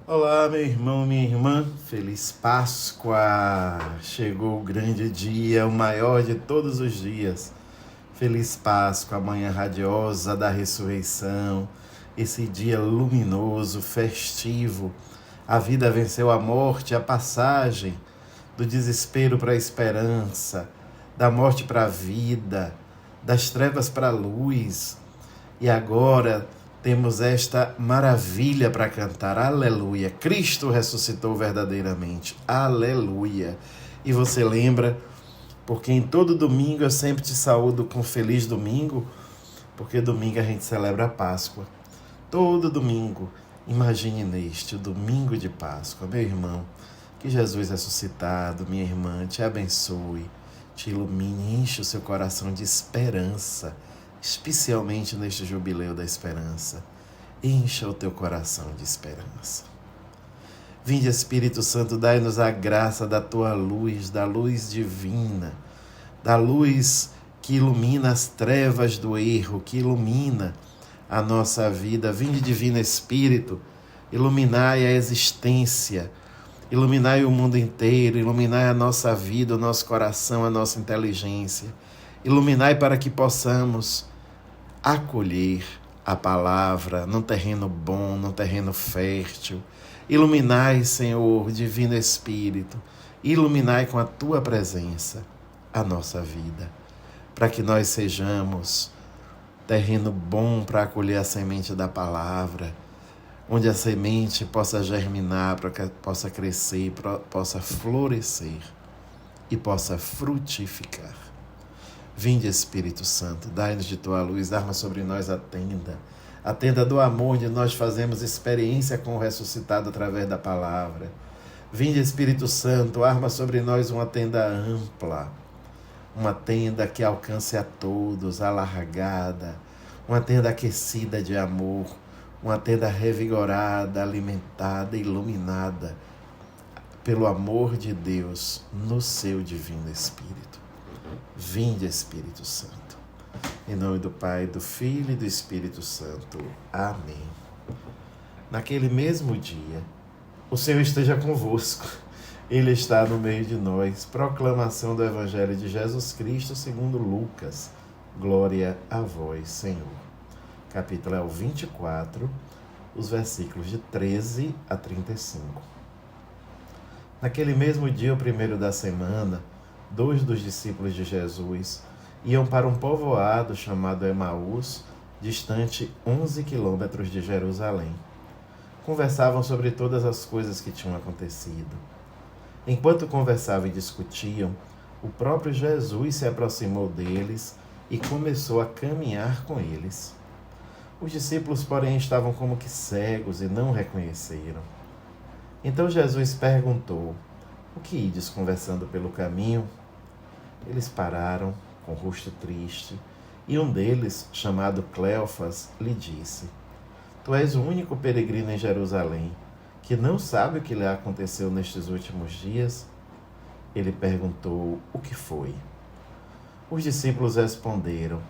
Olá, meu irmão, minha irmã, feliz Páscoa! Chegou o grande dia, o maior de todos os dias. Feliz Páscoa, a manhã radiosa da ressurreição, esse dia luminoso, festivo. A vida venceu a morte, a passagem do desespero para a esperança, da morte para a vida, das trevas para a luz. E agora temos esta maravilha para cantar. Aleluia! Cristo ressuscitou verdadeiramente. Aleluia! E você lembra, porque em todo domingo eu sempre te saúdo com feliz domingo, porque domingo a gente celebra a Páscoa. Todo domingo, imagine neste, o domingo de Páscoa. Meu irmão, que Jesus ressuscitado, minha irmã, te abençoe, te ilumine, enche o seu coração de esperança, especialmente neste jubileu da esperança. Encha o teu coração de esperança. Vinde, Espírito Santo, dai-nos a graça da tua luz, da luz divina, da luz que ilumina as trevas do erro, que ilumina a nossa vida. Vinde, Divino Espírito, iluminai a existência, iluminai o mundo inteiro, iluminai a nossa vida, o nosso coração, a nossa inteligência. Iluminai para que possamos acolher a palavra num terreno bom, num terreno fértil. Iluminai, Senhor, Divino Espírito, iluminai com a tua presença a nossa vida, para que nós sejamos terreno bom para acolher a semente da palavra, onde a semente possa germinar, para que possa crescer, possa florescer e possa frutificar. Vinde, Espírito Santo, dai-nos de tua luz, arma sobre nós a tenda do amor, onde nós fazemos experiência com o ressuscitado através da palavra. Vinde, Espírito Santo, arma sobre nós uma tenda ampla, uma tenda que alcance a todos, alargada, uma tenda aquecida de amor, uma tenda revigorada, alimentada, iluminada pelo amor de Deus no seu Divino Espírito. Vinde, Espírito Santo. Em nome do Pai, do Filho e do Espírito Santo. Amém. Naquele mesmo dia, o Senhor esteja convosco. Ele está no meio de nós. Proclamação do Evangelho de Jesus Cristo segundo Lucas. Glória a vós, Senhor. Capítulo é o 24, os versículos de 13 a 35. Naquele mesmo dia, o primeiro da semana, 2 dos discípulos de Jesus iam para um povoado chamado Emaús, distante 11 quilômetros de Jerusalém. Conversavam sobre todas as coisas que tinham acontecido. Enquanto conversavam e discutiam, o próprio Jesus se aproximou deles e começou a caminhar com eles. Os discípulos, porém, estavam como que cegos e não o reconheceram. Então Jesus perguntou: o que ides conversando pelo caminho? Eles pararam, com o rosto triste, e um deles, chamado Cleofas, lhe disse: tu és o único peregrino em Jerusalém, que não sabe o que lhe aconteceu nestes últimos dias? Ele perguntou: o que foi? Os discípulos responderam: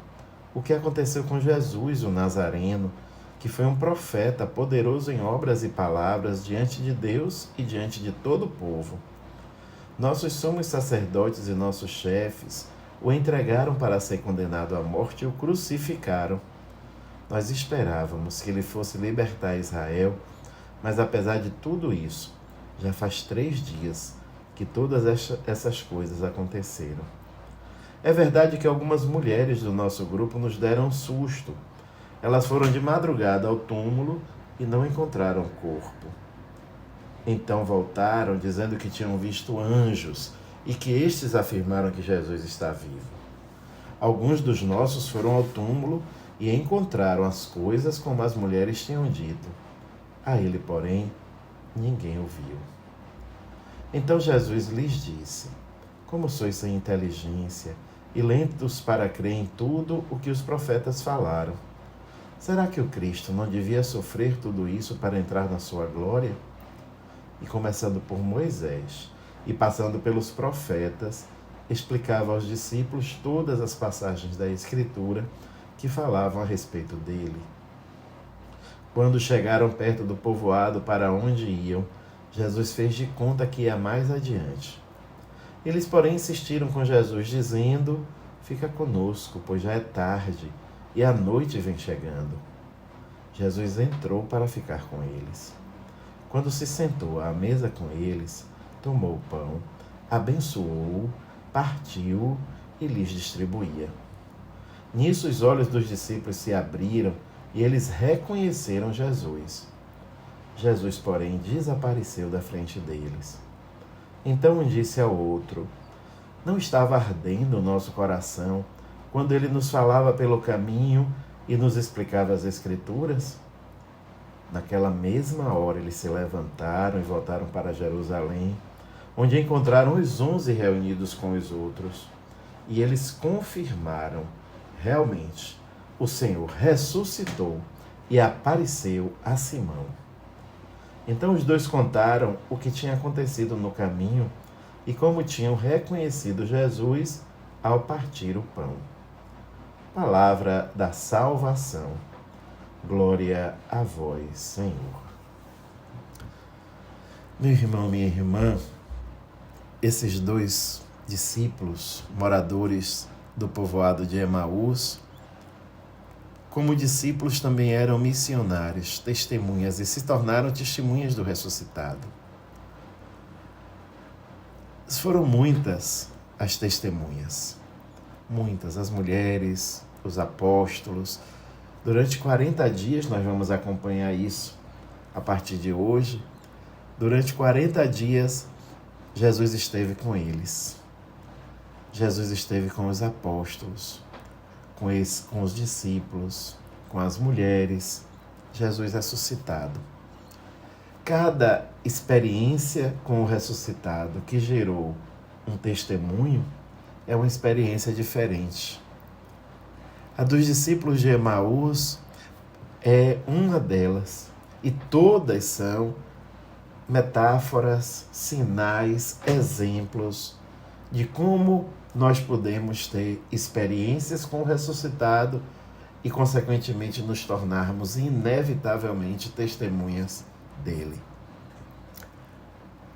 o que aconteceu com Jesus, o Nazareno, que foi um profeta poderoso em obras e palavras diante de Deus e diante de todo o povo. Nossos sumos sacerdotes e nossos chefes o entregaram para ser condenado à morte e o crucificaram. Nós esperávamos que ele fosse libertar Israel, mas apesar de tudo isso, já faz 3 dias que todas essas coisas aconteceram. É verdade que algumas mulheres do nosso grupo nos deram um susto. Elas foram de madrugada ao túmulo e não encontraram o corpo. Então voltaram dizendo que tinham visto anjos e que estes afirmaram que Jesus está vivo. Alguns dos nossos foram ao túmulo e encontraram as coisas como as mulheres tinham dito. A ele, porém, ninguém o viu. Então Jesus lhes disse: como sois sem inteligência e lentos para crer em tudo o que os profetas falaram? Será que o Cristo não devia sofrer tudo isso para entrar na sua glória? E começando por Moisés e passando pelos profetas, explicava aos discípulos todas as passagens da Escritura que falavam a respeito dele. Quando chegaram perto do povoado para onde iam, Jesus fez de conta que ia mais adiante. Eles, porém, insistiram com Jesus, dizendo: fica conosco, pois já é tarde e a noite vem chegando. Jesus entrou para ficar com eles. Quando se sentou à mesa com eles, tomou o pão, abençoou-o, partiu-o e lhes distribuía. Nisso os olhos dos discípulos se abriram e eles reconheceram Jesus. Jesus, porém, desapareceu da frente deles. Então um disse ao outro: não estava ardendo o nosso coração quando ele nos falava pelo caminho e nos explicava as Escrituras? Naquela mesma hora eles se levantaram e voltaram para Jerusalém, onde encontraram os 11 reunidos com os outros. E eles confirmaram: realmente, o Senhor ressuscitou e apareceu a Simão. Então os dois contaram o que tinha acontecido no caminho e como tinham reconhecido Jesus ao partir o pão. Palavra da salvação. Glória a vós, Senhor. Meu irmão, minha irmã, esses dois discípulos, moradores do povoado de Emaús, como discípulos também eram missionários, testemunhas e se tornaram testemunhas do ressuscitado. Foram muitas as testemunhas, muitas, as mulheres, os apóstolos. Durante 40 dias nós vamos acompanhar isso a partir de hoje. Durante 40 dias Jesus esteve com eles. Jesus esteve com os apóstolos, com os discípulos, com as mulheres. Jesus ressuscitado. Cada experiência com o ressuscitado que gerou um testemunho é uma experiência diferente. A dos discípulos de Emaús é uma delas, e todas são metáforas, sinais, exemplos de como nós podemos ter experiências com o ressuscitado e, consequentemente, nos tornarmos inevitavelmente testemunhas dele.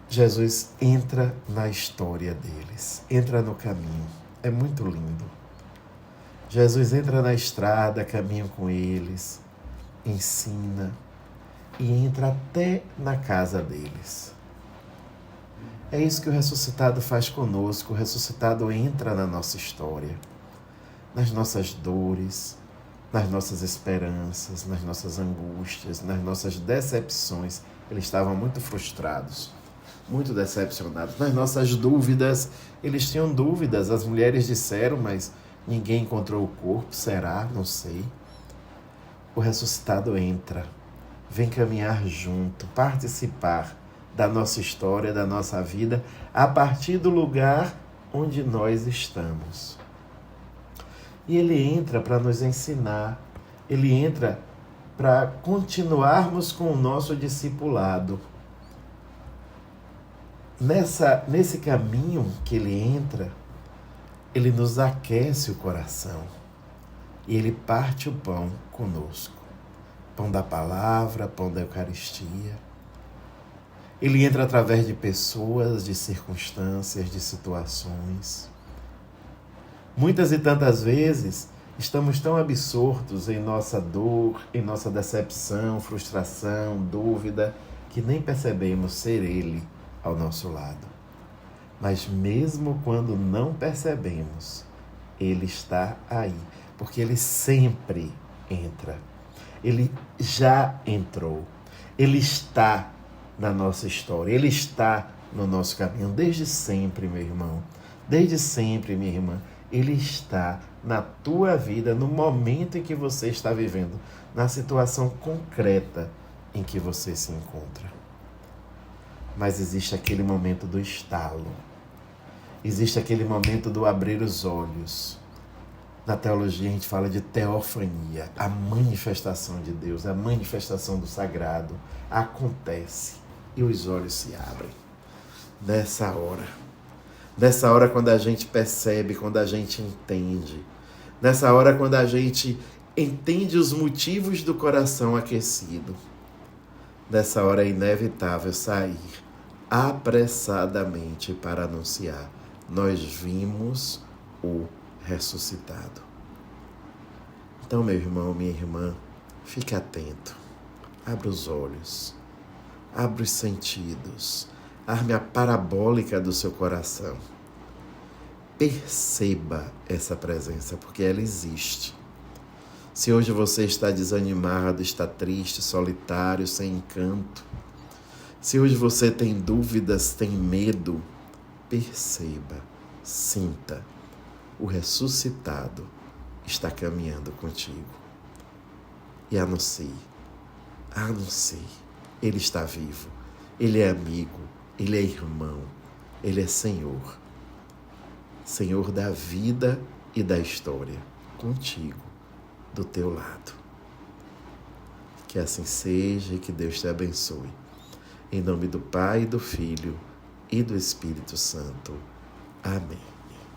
Jesus entra na história deles, entra no caminho. É muito lindo. Jesus entra na estrada, caminha com eles, ensina e entra até na casa deles. É isso que o ressuscitado faz conosco. O ressuscitado entra na nossa história, nas nossas dores, nas nossas esperanças, nas nossas angústias, nas nossas decepções. Eles estavam muito frustrados, muito decepcionados. Nas nossas dúvidas, eles tinham dúvidas. As mulheres disseram, mas ninguém encontrou o corpo. Será? Não sei. O ressuscitado entra, vem caminhar junto, participar da nossa história, da nossa vida, a partir do lugar onde nós estamos. E ele entra para nos ensinar, ele entra para continuarmos com o nosso discipulado. Nesse caminho que ele entra, ele nos aquece o coração e ele parte o pão conosco. Pão da palavra, pão da Eucaristia. Ele entra através de pessoas, de circunstâncias, de situações. Muitas e tantas vezes estamos tão absortos em nossa dor, em nossa decepção, frustração, dúvida, que nem percebemos ser ele ao nosso lado. Mas mesmo quando não percebemos, ele está aí, porque ele sempre entra. Ele já entrou. Ele está na nossa história. Ele está no nosso caminho desde sempre, meu irmão. Desde sempre, minha irmã. Ele está na tua vida, no momento em que você está vivendo, na situação concreta em que você se encontra. Mas existe aquele momento do estalo. Existe aquele momento do abrir os olhos. Na teologia a gente fala de teofania, a manifestação de Deus, a manifestação do sagrado acontece e os olhos se abrem. Nessa hora quando a gente percebe, quando a gente entende, nessa hora quando a gente entende os motivos do coração aquecido. Nessa hora é inevitável sair apressadamente para anunciar: nós vimos o ressuscitado. Então, meu irmão, minha irmã, fique atento, abra os olhos, abra os sentidos, arme a parabólica do seu coração. Perceba essa presença, porque ela existe. Se hoje você está desanimado, está triste, solitário, sem encanto, se hoje você tem dúvidas, tem medo, perceba, sinta, o ressuscitado está caminhando contigo. E anuncie, Ele está vivo, Ele é amigo, Ele é irmão, Ele é Senhor. Senhor da vida e da história, contigo, do teu lado. Que assim seja e que Deus te abençoe. Em nome do Pai, do Filho e do Espírito Santo. Amém.